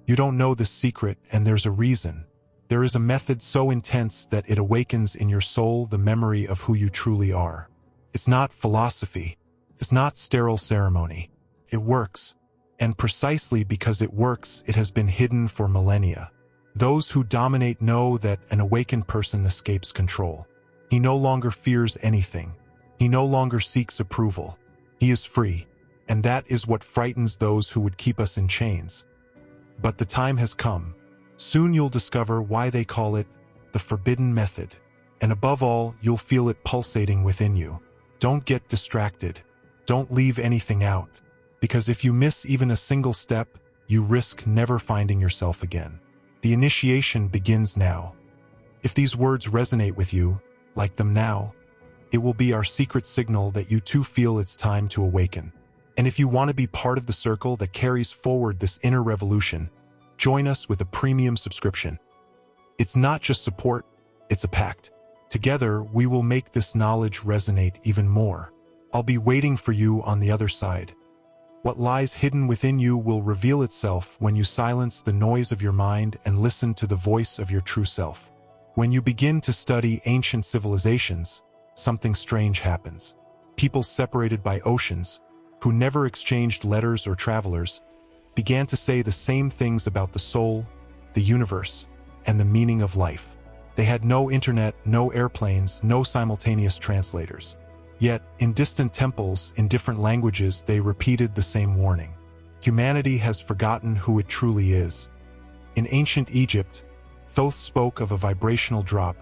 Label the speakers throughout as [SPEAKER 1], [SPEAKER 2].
[SPEAKER 1] You don't know this secret, and there's a reason. There is a method so intense that it awakens in your soul the memory of who you truly are. It's not philosophy. It's not sterile ceremony. It works. And precisely because it works, it has been hidden for millennia. Those who dominate know that an awakened person escapes control. He no longer fears anything. He no longer seeks approval. He is free. And that is what frightens those who would keep us in chains. But the time has come. Soon you'll discover why they call it the forbidden method. And above all, you'll feel it pulsating within you. Don't get distracted. Don't leave anything out. Because if you miss even a single step, you risk never finding yourself again. The initiation begins now. If these words resonate with you, like them now, it will be our secret signal that you too feel it's time to awaken. And if you want to be part of the circle that carries forward this inner revolution, join us with a premium subscription. It's not just support, it's a pact. Together, we will make this knowledge resonate even more. I'll be waiting for you on the other side. What lies hidden within you will reveal itself when you silence the noise of your mind and listen to the voice of your true self. When you begin to study ancient civilizations, something strange happens. People separated by oceans, who never exchanged letters or travelers, began to say the same things about the soul, the universe, and the meaning of life. They had no internet, no airplanes, no simultaneous translators. Yet, in distant temples, in different languages, they repeated the same warning. Humanity has forgotten who it truly is. In ancient Egypt, Thoth spoke of a vibrational drop,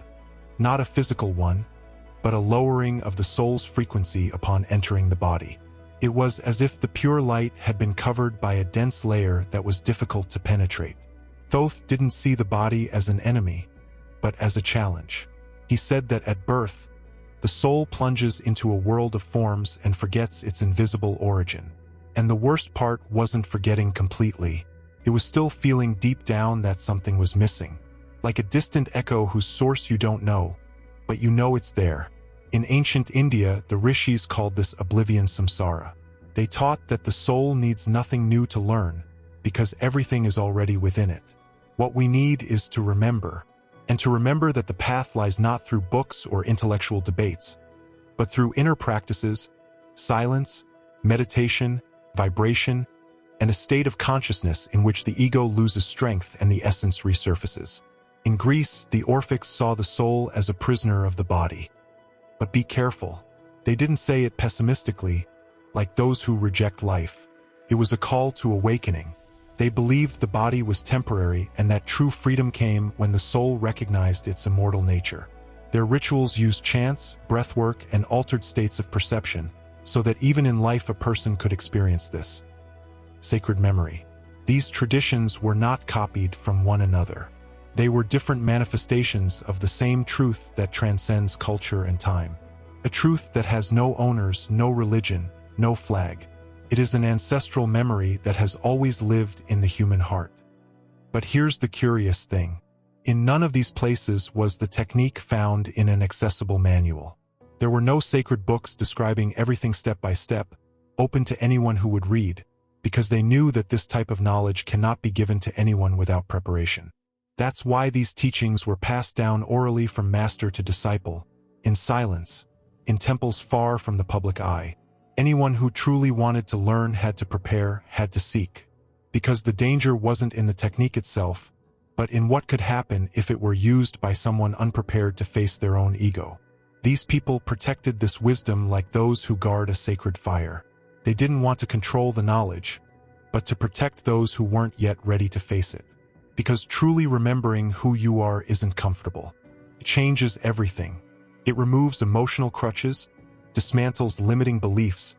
[SPEAKER 1] not a physical one, but a lowering of the soul's frequency upon entering the body. It was as if the pure light had been covered by a dense layer that was difficult to penetrate. Thoth didn't see the body as an enemy, but as a challenge. He said that at birth, the soul plunges into a world of forms and forgets its invisible origin. And the worst part wasn't forgetting completely. It was still feeling deep down that something was missing, like a distant echo whose source you don't know, but you know it's there. In ancient India, the rishis called this oblivion samsara. They taught that the soul needs nothing new to learn, because everything is already within it. What we need is to remember, and to remember that the path lies not through books or intellectual debates, but through inner practices, silence, meditation, vibration, and a state of consciousness in which the ego loses strength and the essence resurfaces. In Greece, the Orphics saw the soul as a prisoner of the body. But be careful. They didn't say it pessimistically, like those who reject life. It was a call to awakening. They believed the body was temporary and that true freedom came when the soul recognized its immortal nature. Their rituals used chants, breathwork, and altered states of perception, so that even in life a person could experience this. Sacred memory. These traditions were not copied from one another. They were different manifestations of the same truth that transcends culture and time. A truth that has no owners, no religion, no flag. It is an ancestral memory that has always lived in the human heart. But here's the curious thing. In none of these places was the technique found in an accessible manual. There were no sacred books describing everything step by step, open to anyone who would read, because they knew that this type of knowledge cannot be given to anyone without preparation. That's why these teachings were passed down orally from master to disciple, in silence, in temples far from the public eye. Anyone who truly wanted to learn had to prepare, had to seek. Because the danger wasn't in the technique itself, but in what could happen if it were used by someone unprepared to face their own ego. These people protected this wisdom like those who guard a sacred fire. They didn't want to control the knowledge, but to protect those who weren't yet ready to face it. Because truly remembering who you are isn't comfortable. It changes everything. It removes emotional crutches, dismantles limiting beliefs,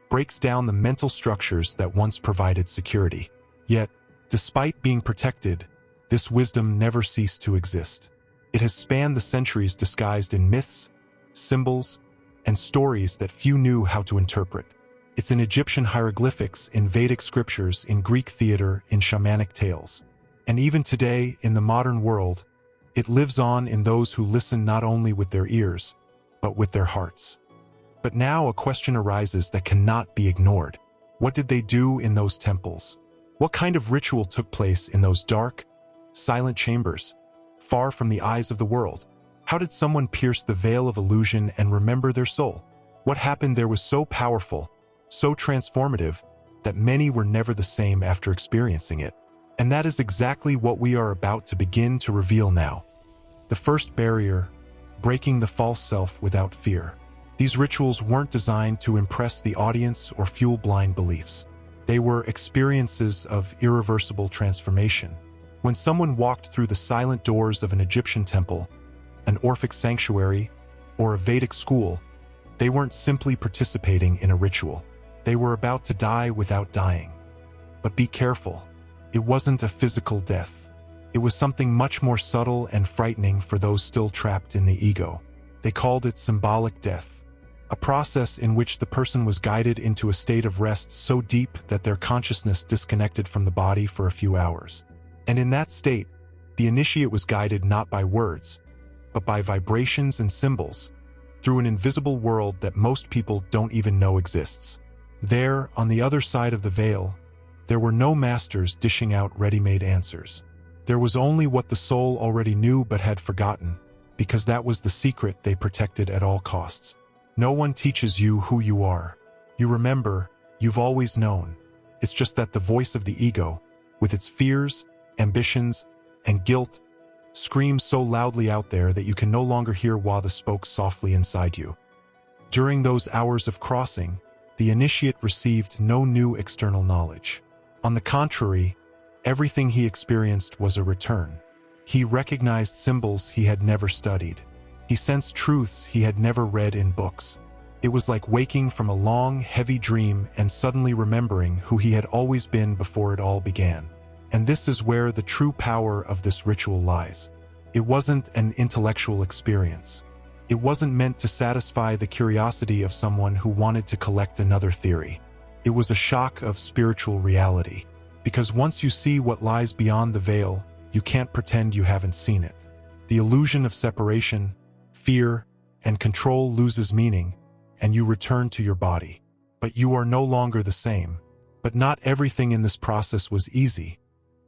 [SPEAKER 1] breaks down the mental structures that once provided security. Yet, despite being protected, this wisdom never ceased to exist. It has spanned the centuries disguised in myths, symbols, and stories that few knew how to interpret. It's in Egyptian hieroglyphics, in Vedic scriptures, in Greek theater, in shamanic tales. And even today, in the modern world, it lives on in those who listen not only with their ears, but with their hearts. But now a question arises that cannot be ignored. What did they do in those temples? What kind of ritual took place in those dark, silent chambers, far from the eyes of the world? How did someone pierce the veil of illusion and remember their soul? What happened there was so powerful, so transformative, that many were never the same after experiencing it. And that is exactly what we are about to begin to reveal now. The first barrier, breaking the false self without fear. These rituals weren't designed to impress the audience or fuel blind beliefs. They were experiences of irreversible transformation. When someone walked through the silent doors of an Egyptian temple, an Orphic sanctuary, or a Vedic school, they weren't simply participating in a ritual. They were about to die without dying. But be careful. It wasn't a physical death. It was something much more subtle and frightening for those still trapped in the ego. They called it symbolic death, a process in which the person was guided into a state of rest so deep that their consciousness disconnected from the body for a few hours. And in that state, the initiate was guided not by words, but by vibrations and symbols, through an invisible world that most people don't even know exists. There, on the other side of the veil, there were no masters dishing out ready-made answers. There was only what the soul already knew but had forgotten, because that was the secret they protected at all costs. No one teaches you who you are. You remember, you've always known. It's just that the voice of the ego, with its fears, ambitions, and guilt, screams so loudly out there that you can no longer hear while the spoke softly inside you. During those hours of crossing, the initiate received no new external knowledge. On the contrary, everything he experienced was a return. He recognized symbols he had never studied. He sensed truths he had never read in books. It was like waking from a long, heavy dream and suddenly remembering who he had always been before it all began. And this is where the true power of this ritual lies. It wasn't an intellectual experience. It wasn't meant to satisfy the curiosity of someone who wanted to collect another theory. It was a shock of spiritual reality. Because once you see what lies beyond the veil, you can't pretend you haven't seen it. The illusion of separation, fear, and control loses meaning, and you return to your body. But you are no longer the same. But not everything in this process was easy,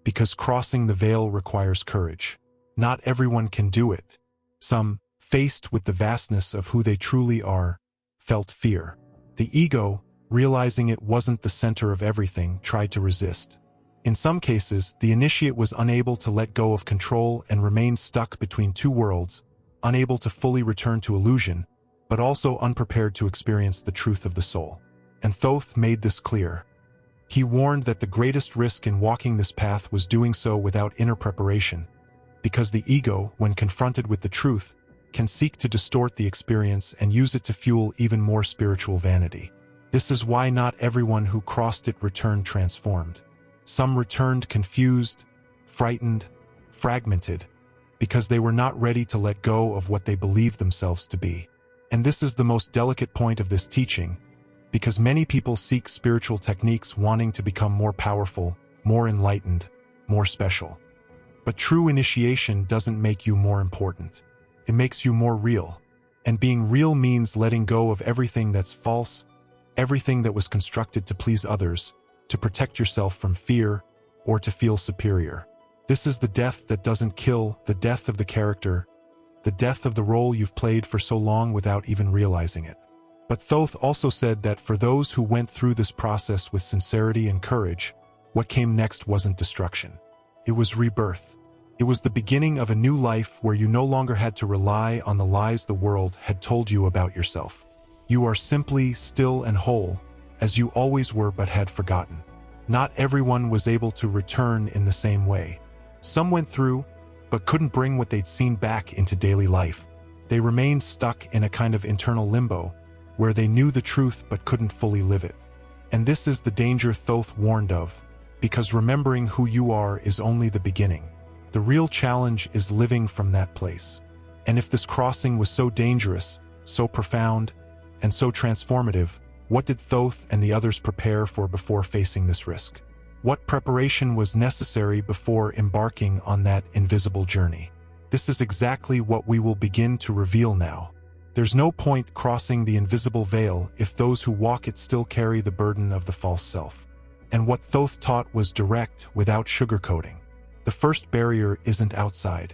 [SPEAKER 1] because crossing the veil requires courage. Not everyone can do it. Some, faced with the vastness of who they truly are, felt fear. The ego, realizing it wasn't the center of everything, tried to resist. In some cases, the initiate was unable to let go of control and remained stuck between two worlds, unable to fully return to illusion, but also unprepared to experience the truth of the soul. And Thoth made this clear. He warned that the greatest risk in walking this path was doing so without inner preparation, because the ego, when confronted with the truth, can seek to distort the experience and use it to fuel even more spiritual vanity. This is why not everyone who crossed it returned transformed. Some returned confused, frightened, fragmented, because they were not ready to let go of what they believed themselves to be. And this is the most delicate point of this teaching, because many people seek spiritual techniques wanting to become more powerful, more enlightened, more special. But true initiation doesn't make you more important. It makes you more real. And being real means letting go of everything that's false, everything that was constructed to please others, to protect yourself from fear, or to feel superior. This is the death that doesn't kill, the death of the character, the death of the role you've played for so long without even realizing it. But Thoth also said that for those who went through this process with sincerity and courage, what came next wasn't destruction. It was rebirth. It was the beginning of a new life where you no longer had to rely on the lies the world had told you about yourself. You are simply still and whole, as you always were but had forgotten. Not everyone was able to return in the same way. Some went through, but couldn't bring what they'd seen back into daily life. They remained stuck in a kind of internal limbo, where they knew the truth but couldn't fully live it. And this is the danger Thoth warned of, because remembering who you are is only the beginning. The real challenge is living from that place. And if this crossing was so dangerous, so profound, and so transformative, what did Thoth and the others prepare for before facing this risk? What preparation was necessary before embarking on that invisible journey? This is exactly what we will begin to reveal now. There's no point crossing the invisible veil if those who walk it still carry the burden of the false self. And what Thoth taught was direct, without sugarcoating. The first barrier isn't outside.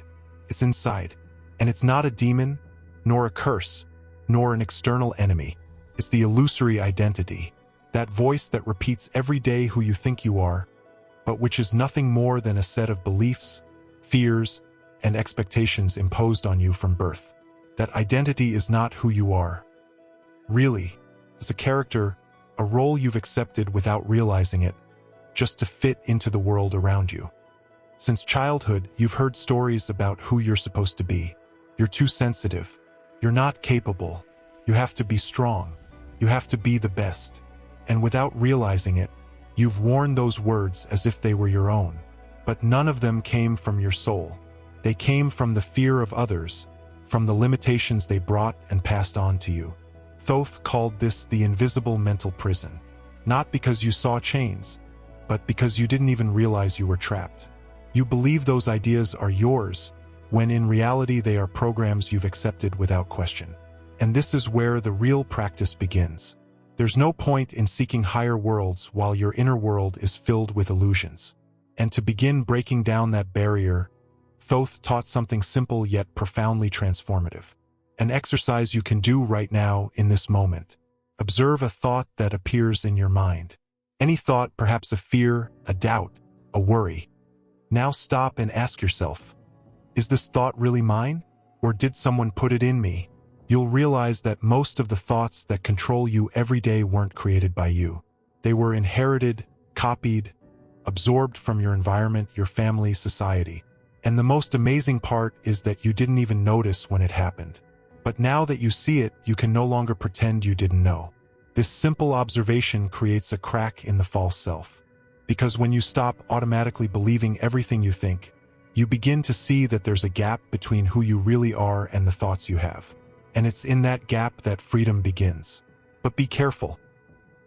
[SPEAKER 1] It's inside. And it's not a demon, nor a curse, nor an external enemy. It's the illusory identity. That voice that repeats every day who you think you are, but which is nothing more than a set of beliefs, fears, and expectations imposed on you from birth. That identity is not who you are. Really, it's a character, a role you've accepted without realizing it, just to fit into the world around you. Since childhood, you've heard stories about who you're supposed to be. You're too sensitive. You're not capable. You have to be strong. You have to be the best. And without realizing it, you've worn those words as if they were your own. But none of them came from your soul. They came from the fear of others, from the limitations they brought and passed on to you. Thoth called this the invisible mental prison. Not because you saw chains, but because you didn't even realize you were trapped. You believe those ideas are yours, when in reality they are programs you've accepted without question. And this is where the real practice begins. There's no point in seeking higher worlds while your inner world is filled with illusions. And to begin breaking down that barrier, Thoth taught something simple yet profoundly transformative. An exercise you can do right now in this moment. Observe a thought that appears in your mind. Any thought, perhaps a fear, a doubt, a worry. Now stop and ask yourself, is this thought really mine? Or did someone put it in me? You'll realize that most of the thoughts that control you every day weren't created by you. They were inherited, copied, absorbed from your environment, your family, society. And the most amazing part is that you didn't even notice when it happened. But now that you see it, you can no longer pretend you didn't know. This simple observation creates a crack in the false self. Because when you stop automatically believing everything you think, you begin to see that there's a gap between who you really are and the thoughts you have. And it's in that gap that freedom begins. But be careful.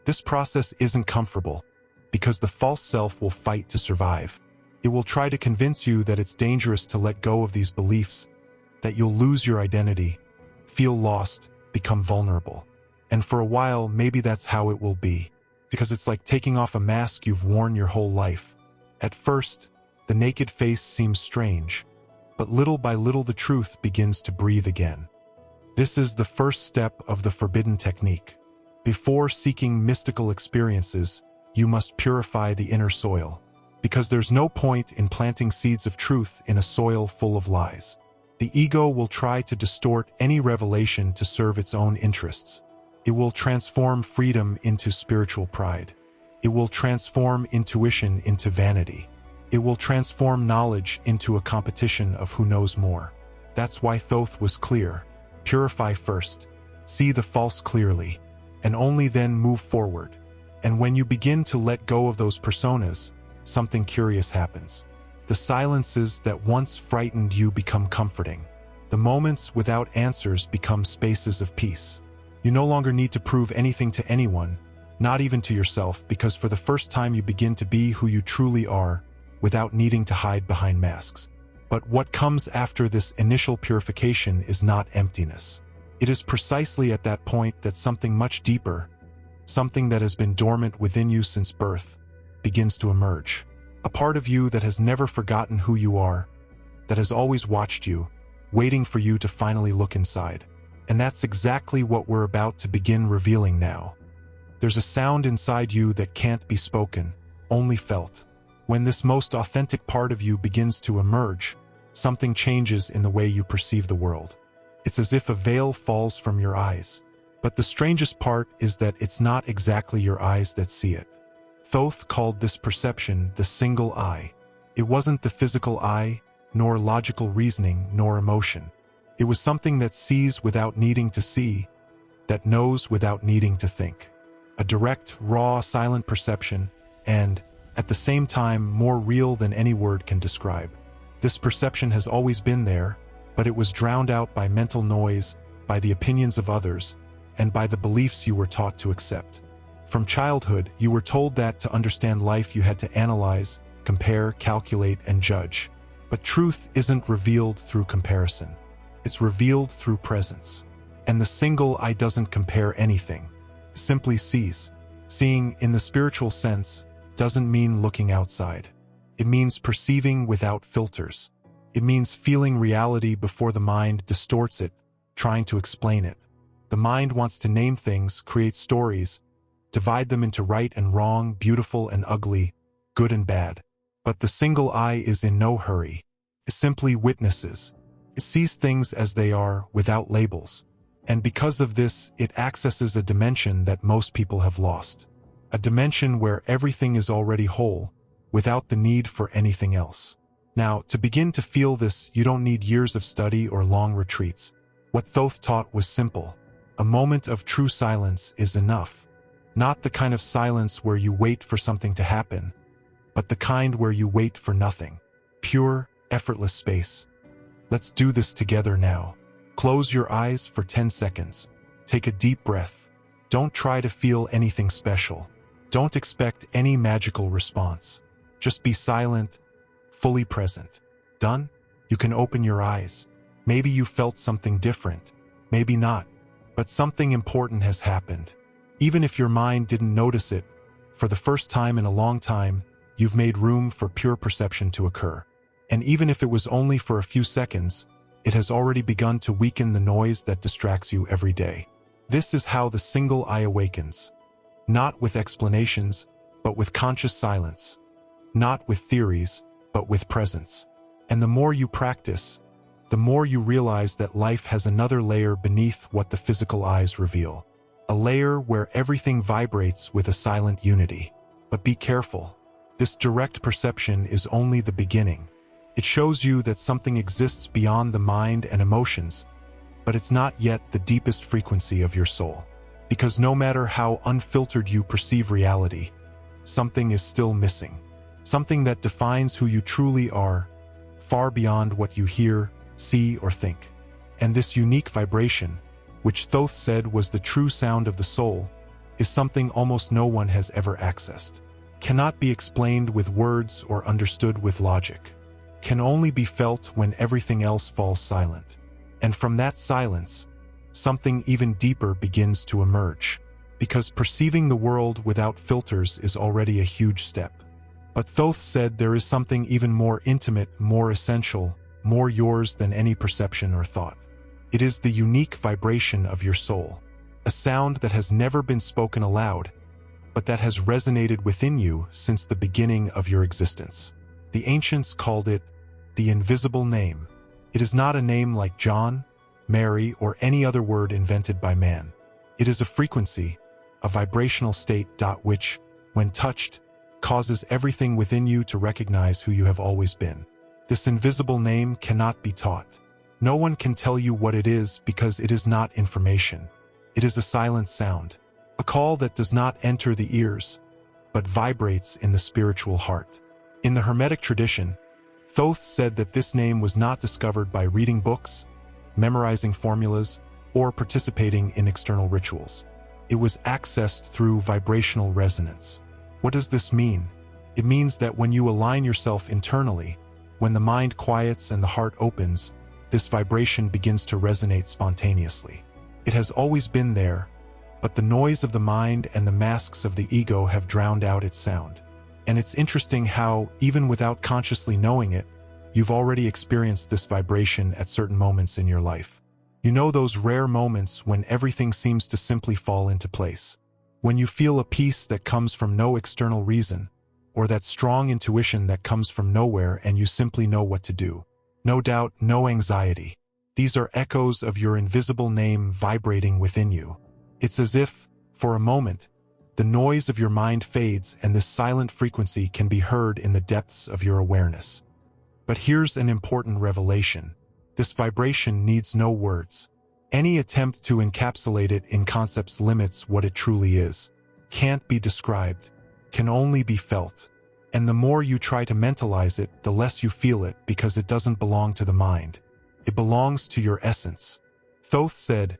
[SPEAKER 1] This process isn't comfortable, because the false self will fight to survive. It will try to convince you that it's dangerous to let go of these beliefs, that you'll lose your identity, feel lost, become vulnerable. And for a while, maybe that's how it will be, because it's like taking off a mask you've worn your whole life. At first, the naked face seems strange, but little by little the truth begins to breathe again. This is the first step of the forbidden technique. Before seeking mystical experiences, you must purify the inner soil, because there's no point in planting seeds of truth in a soil full of lies. The ego will try to distort any revelation to serve its own interests. It will transform freedom into spiritual pride. It will transform intuition into vanity. It will transform knowledge into a competition of who knows more. That's why Thoth was clear. Purify first, see the false clearly, and only then move forward. And when you begin to let go of those personas, something curious happens. The silences that once frightened you become comforting. The moments without answers become spaces of peace. You no longer need to prove anything to anyone, not even to yourself, because for the first time you begin to be who you truly are, without needing to hide behind masks. But what comes after this initial purification is not emptiness. It is precisely at that point that something much deeper, something that has been dormant within you since birth, begins to emerge. A part of you that has never forgotten who you are, that has always watched you, waiting for you to finally look inside. And that's exactly what we're about to begin revealing now. There's a sound inside you that can't be spoken, only felt. When this most authentic part of you begins to emerge, something changes in the way you perceive the world. It's as if a veil falls from your eyes. But the strangest part is that it's not exactly your eyes that see it. Thoth called this perception the single eye. It wasn't the physical eye, nor logical reasoning, nor emotion. It was something that sees without needing to see, that knows without needing to think. A direct, raw, silent perception, and, at the same time, more real than any word can describe. This perception has always been there, but it was drowned out by mental noise, by the opinions of others, and by the beliefs you were taught to accept. From childhood, you were told that to understand life you had to analyze, compare, calculate, and judge. But truth isn't revealed through comparison. It's revealed through presence. And the single eye doesn't compare anything. It simply sees. Seeing, in the spiritual sense, doesn't mean looking outside. It means perceiving without filters. It means feeling reality before the mind distorts it, trying to explain it. The mind wants to name things, create stories, divide them into right and wrong, beautiful and ugly, good and bad. But the single eye is in no hurry. It simply witnesses. It sees things as they are, without labels. And because of this, it accesses a dimension that most people have lost. A dimension where everything is already whole, without the need for anything else. Now, to begin to feel this, you don't need years of study or long retreats. What Thoth taught was simple. A moment of true silence is enough. Not the kind of silence where you wait for something to happen, but the kind where you wait for nothing. Pure, effortless space. Let's do this together now. Close your eyes for 10 seconds. Take a deep breath. Don't try to feel anything special. Don't expect any magical response. Just be silent, fully present. Done? You can open your eyes. Maybe you felt something different. Maybe not. But something important has happened. Even if your mind didn't notice it, for the first time in a long time, you've made room for pure perception to occur. And even if it was only for a few seconds, it has already begun to weaken the noise that distracts you every day. This is how the single eye awakens. Not with explanations, but with conscious silence. Not with theories, but with presence. And the more you practice, the more you realize that life has another layer beneath what the physical eyes reveal. A layer where everything vibrates with a silent unity. But be careful. This direct perception is only the beginning. It shows you that something exists beyond the mind and emotions, but it's not yet the deepest frequency of your soul. Because no matter how unfiltered you perceive reality, something is still missing. Something that defines who you truly are, far beyond what you hear, see, or think. And this unique vibration, which Thoth said was the true sound of the soul, is something almost no one has ever accessed. Cannot be explained with words or understood with logic. Can only be felt when everything else falls silent. And from that silence, something even deeper begins to emerge. Because perceiving the world without filters is already a huge step. But Thoth said there is something even more intimate, more essential, more yours than any perception or thought. It is the unique vibration of your soul. A sound that has never been spoken aloud, but that has resonated within you since the beginning of your existence. The ancients called it the invisible name. It is not a name like John, Mary, or any other word invented by man. It is a frequency, a vibrational state which, when touched, causes everything within you to recognize who you have always been. This invisible name cannot be taught. No one can tell you what it is because it is not information. It is a silent sound, a call that does not enter the ears, but vibrates in the spiritual heart. In the hermetic tradition, Thoth said that this name was not discovered by reading books, memorizing formulas, or participating in external rituals. It was accessed through vibrational resonance. What does this mean? It means that when you align yourself internally, when the mind quiets and the heart opens, this vibration begins to resonate spontaneously. It has always been there, but the noise of the mind and the masks of the ego have drowned out its sound. And it's interesting how, even without consciously knowing it, you've already experienced this vibration at certain moments in your life. You know those rare moments when everything seems to simply fall into place. When you feel a peace that comes from no external reason, or that strong intuition that comes from nowhere and you simply know what to do. No doubt, no anxiety. These are echoes of your invisible name vibrating within you. It's as if, for a moment, the noise of your mind fades and this silent frequency can be heard in the depths of your awareness. But here's an important revelation. This vibration needs no words. Any attempt to encapsulate it in concepts limits what it truly is. Can't be described. Can only be felt. And the more you try to mentalize it, the less you feel it because it doesn't belong to the mind. It belongs to your essence. Thoth said,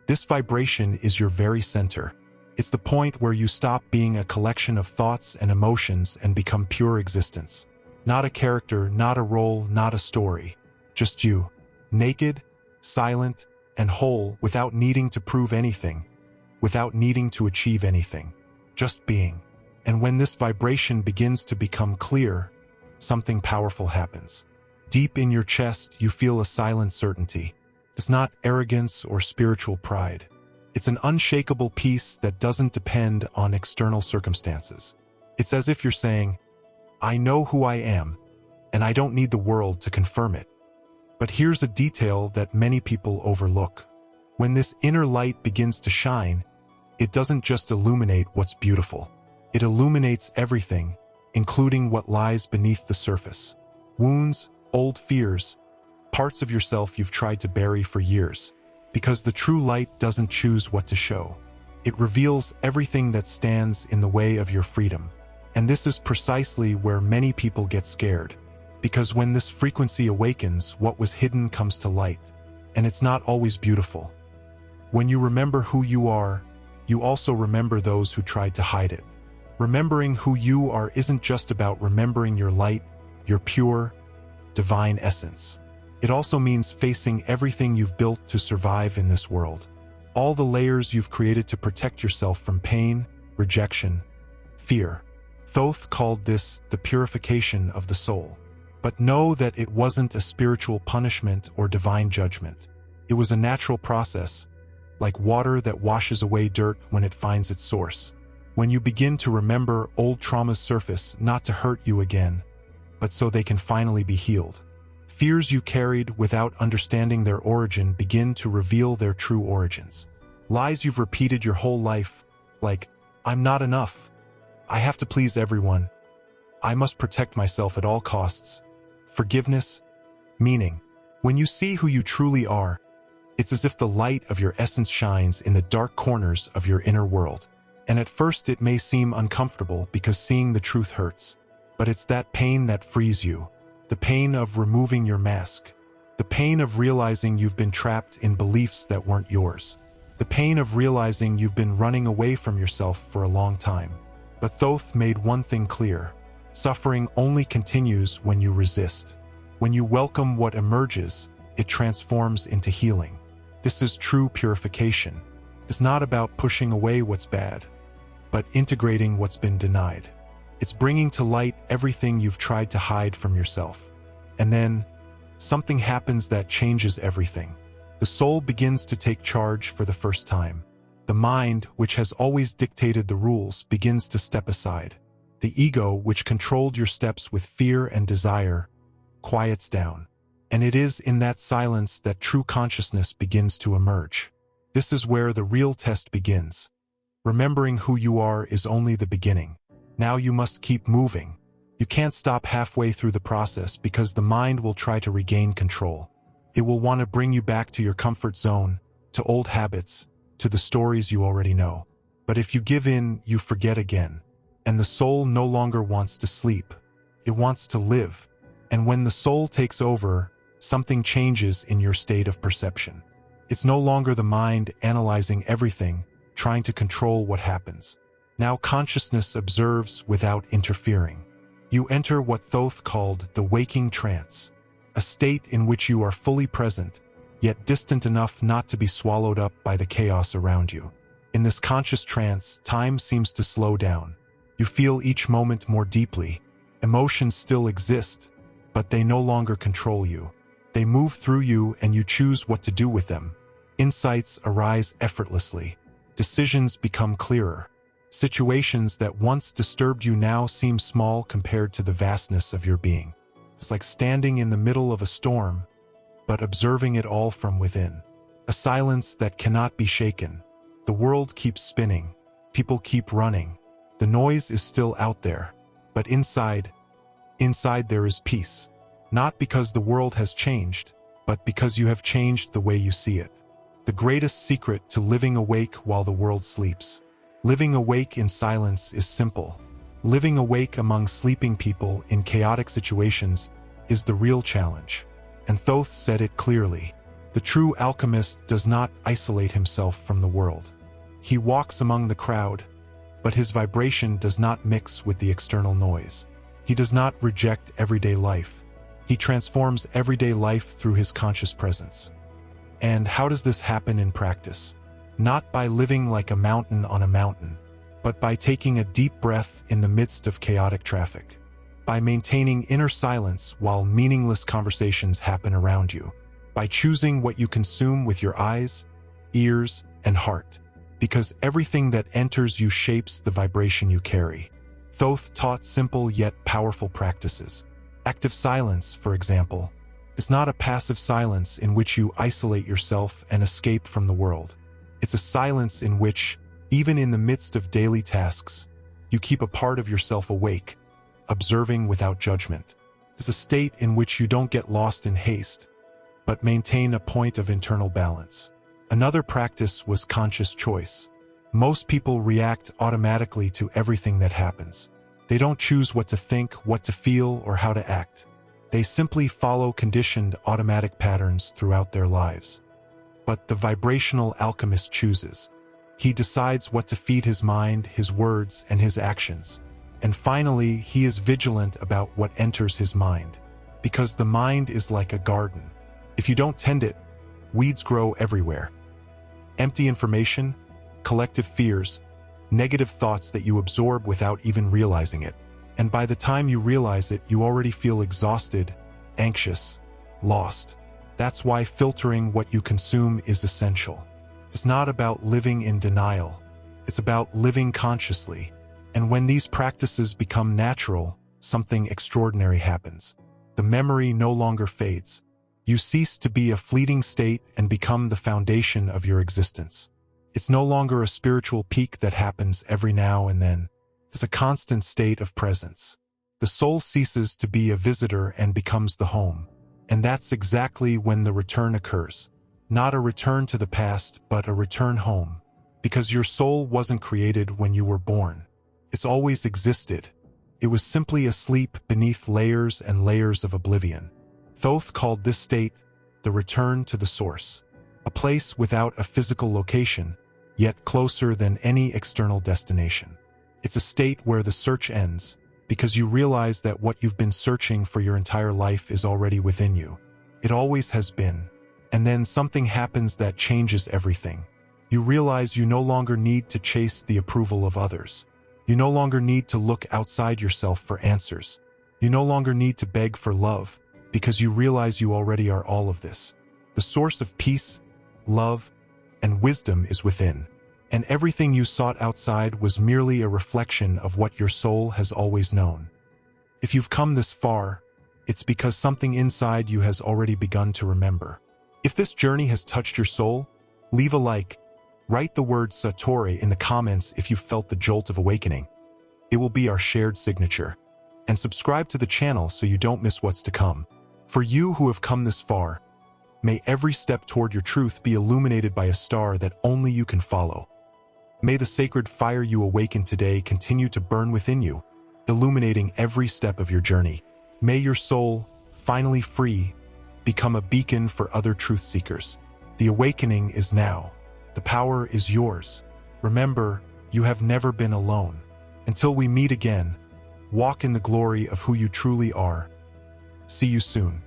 [SPEAKER 1] "This vibration is your very center. It's the point where you stop being a collection of thoughts and emotions and become pure existence. Not a character, not a role, not a story. Just you. Naked, silent, and whole without needing to prove anything, without needing to achieve anything. Just being." And when this vibration begins to become clear, something powerful happens. Deep in your chest, you feel a silent certainty. It's not arrogance or spiritual pride. It's an unshakable peace that doesn't depend on external circumstances. It's as if you're saying, I know who I am, and I don't need the world to confirm it. But here's a detail that many people overlook. When this inner light begins to shine, it doesn't just illuminate what's beautiful. It illuminates everything, including what lies beneath the surface. Wounds, old fears, parts of yourself you've tried to bury for years. Because the true light doesn't choose what to show. It reveals everything that stands in the way of your freedom. And this is precisely where many people get scared. Because when this frequency awakens, what was hidden comes to light. And it's not always beautiful. When you remember who you are, you also remember those who tried to hide it. Remembering who you are isn't just about remembering your light, your pure, divine essence. It also means facing everything you've built to survive in this world. All the layers you've created to protect yourself from pain, rejection, fear. Thoth called this the purification of the soul. But know that it wasn't a spiritual punishment or divine judgment. It was a natural process, like water that washes away dirt when it finds its source. When you begin to remember, old traumas surface not to hurt you again, but so they can finally be healed. Fears you carried without understanding their origin begin to reveal their true origins. Lies you've repeated your whole life, like, I'm not enough. I have to please everyone. I must protect myself at all costs. Forgiveness, meaning. When you see who you truly are, it's as if the light of your essence shines in the dark corners of your inner world. And at first it may seem uncomfortable because seeing the truth hurts. But it's that pain that frees you. The pain of removing your mask. The pain of realizing you've been trapped in beliefs that weren't yours. The pain of realizing you've been running away from yourself for a long time. But Thoth made one thing clear. Suffering only continues when you resist. When you welcome what emerges, it transforms into healing. This is true purification. It's not about pushing away what's bad, but integrating what's been denied. It's bringing to light everything you've tried to hide from yourself. And then, something happens that changes everything. The soul begins to take charge for the first time. The mind, which has always dictated the rules, begins to step aside. The ego, which controlled your steps with fear and desire, quiets down. And it is in that silence that true consciousness begins to emerge. This is where the real test begins. Remembering who you are is only the beginning. Now you must keep moving. You can't stop halfway through the process because the mind will try to regain control. It will want to bring you back to your comfort zone, to old habits, to the stories you already know. But if you give in, you forget again. And the soul no longer wants to sleep. It wants to live. And when the soul takes over, something changes in your state of perception. It's no longer the mind analyzing everything, trying to control what happens. Now consciousness observes without interfering. You enter what Thoth called the waking trance, a state in which you are fully present, yet distant enough not to be swallowed up by the chaos around you. In this conscious trance, time seems to slow down. You feel each moment more deeply. Emotions still exist, but they no longer control you. They move through you and you choose what to do with them. Insights arise effortlessly. Decisions become clearer. Situations that once disturbed you now seem small compared to the vastness of your being. It's like standing in the middle of a storm, but observing it all from within. A silence that cannot be shaken. The world keeps spinning. People keep running. The noise is still out there. But inside there is peace. Not because the world has changed, but because you have changed the way you see it. The greatest secret to living awake while the world sleeps. Living awake in silence is simple. Living awake among sleeping people in chaotic situations is the real challenge. And Thoth said it clearly. The true alchemist does not isolate himself from the world. He walks among the crowd, but his vibration does not mix with the external noise. He does not reject everyday life. He transforms everyday life through his conscious presence. And how does this happen in practice? Not by living like a mountain on a mountain, but by taking a deep breath in the midst of chaotic traffic, by maintaining inner silence while meaningless conversations happen around you, by choosing what you consume with your eyes, ears, and heart, because everything that enters you shapes the vibration you carry. Thoth taught simple yet powerful practices. Active silence, for example, is not a passive silence in which you isolate yourself and escape from the world. It's a silence in which, even in the midst of daily tasks, you keep a part of yourself awake, observing without judgment. It's a state in which you don't get lost in haste, but maintain a point of internal balance. Another practice was conscious choice. Most people react automatically to everything that happens. They don't choose what to think, what to feel, or how to act. They simply follow conditioned automatic patterns throughout their lives. But the vibrational alchemist chooses. He decides what to feed his mind, his words, and his actions. And finally, he is vigilant about what enters his mind. Because the mind is like a garden. If you don't tend it, weeds grow everywhere. Empty information, collective fears, negative thoughts that you absorb without even realizing it. And by the time you realize it, you already feel exhausted, anxious, lost. That's why filtering what you consume is essential. It's not about living in denial. It's about living consciously. And when these practices become natural, something extraordinary happens. The memory no longer fades. You cease to be a fleeting state and become the foundation of your existence. It's no longer a spiritual peak that happens every now and then. It's a constant state of presence. The soul ceases to be a visitor and becomes the home. And that's exactly when the return occurs. Not a return to the past, but a return home. Because your soul wasn't created when you were born. It's always existed. It was simply asleep beneath layers and layers of oblivion. Thoth called this state the return to the source. A place without a physical location, yet closer than any external destination. It's a state where the search ends, because you realize that what you've been searching for your entire life is already within you. It always has been. And then something happens that changes everything. You realize you no longer need to chase the approval of others. You no longer need to look outside yourself for answers. You no longer need to beg for love, because you realize you already are all of this. The source of peace, love, and wisdom is within. And everything you sought outside was merely a reflection of what your soul has always known. If you've come this far, it's because something inside you has already begun to remember. If this journey has touched your soul, leave a like. Write the word Satori in the comments if you felt the jolt of awakening. It will be our shared signature. And subscribe to the channel so you don't miss what's to come. For you who have come this far, may every step toward your truth be illuminated by a star that only you can follow. May the sacred fire you awaken today continue to burn within you, illuminating every step of your journey. May your soul, finally free, become a beacon for other truth seekers. The awakening is now. The power is yours. Remember, you have never been alone. Until we meet again, walk in the glory of who you truly are. See you soon.